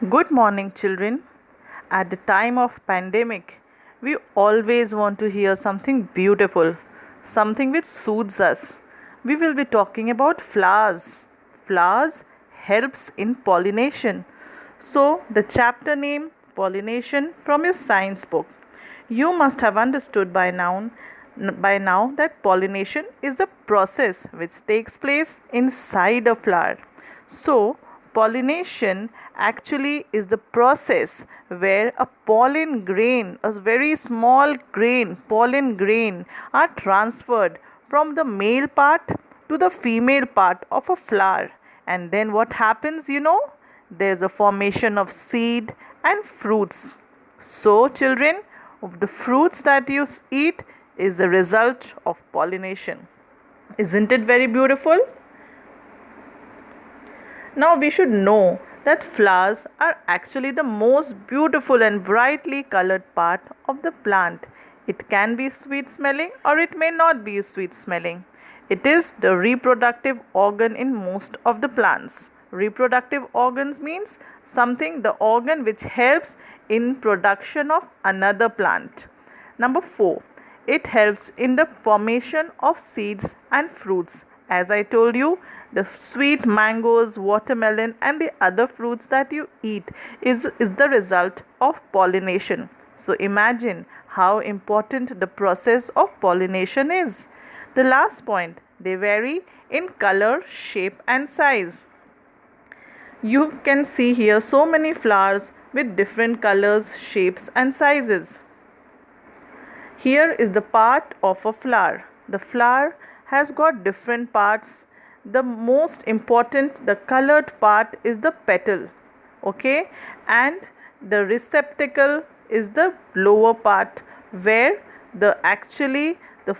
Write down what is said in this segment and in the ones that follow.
Good morning, children. At the time of pandemic, we always want to hear something beautiful, something which soothes us. We will be talking about flowers. Flowers helps in pollination. So, the chapter name Pollination from your science book. You must have understood by now that pollination is a process which takes place inside a flower. So, pollination actually is the process where a pollen grain, a very small grain, pollen grain, are transferred from the male part to the female part of a flower. And then what happens, There's a formation of seed and fruits. So, children, the fruits that you eat is the result of pollination. Isn't it very beautiful? Now we should know that flowers are actually the most beautiful and brightly colored part of the plant. It can be sweet smelling or it may not be sweet smelling. It is the reproductive organ in most of the plants. Reproductive organs means something, the organ which helps in production of another plant. Number 4, it helps in the formation of seeds and fruits. As I told you, the sweet mangoes, watermelon, and the other fruits that you eat is the result of pollination. So imagine how important the process of pollination is. The last point, they vary in color, shape, and size. You can see here so many flowers with different colors, shapes, and sizes. Here is the part of a flower. The flower has got different parts. The most important, the colored part is the petal, okay, and the receptacle is the lower part where the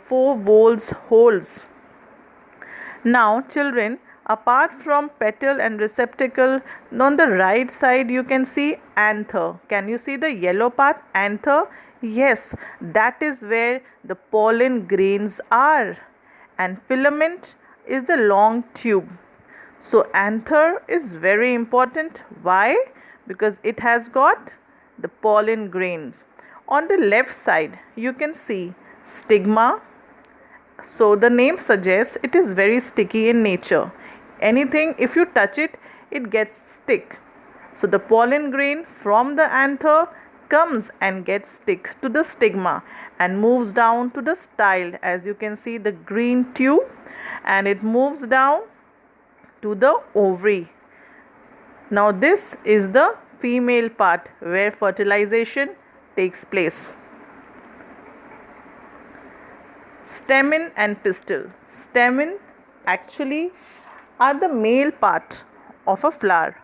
four volts holds. Now, children, apart from petal and receptacle, on the right side you can see anther. Can you see the yellow part, anther? Yes, that is where the pollen grains are. And filament is the long tube. So, anther is very important. Why? Because it has got the pollen grains. On the left side, you can see stigma. So the name suggests it is very sticky in nature. Anything, if you touch it, it gets stick. So the pollen grain from the anther comes and gets stick to the stigma and moves down to the style, as you can see the green tube, and it moves down to the ovary. Now this is the female part where fertilization takes place. Stamen and pistil. Stamen actually are the male part of a flower,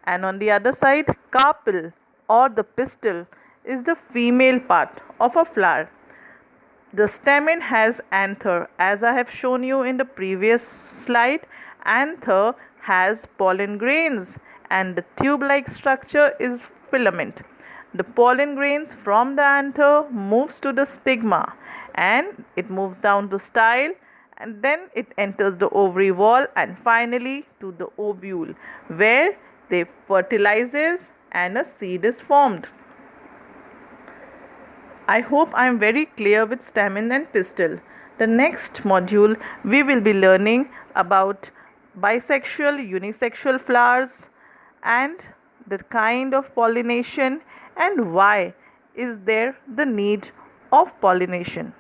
and on the other side, carpel or the pistil is the female part of a flower. The stamen has anther, as I have shown you in the previous slide. Anther has pollen grains, and the tube-like structure is filament. The pollen grains from the anther moves to the stigma, and it moves down to style, and then it enters the ovary wall and finally to the ovule, where they fertilizes and a seed is formed. I hope I am very clear with stamen and pistil. The next module we will be learning about bisexual, unisexual flowers and the kind of pollination and why is there the need of pollination.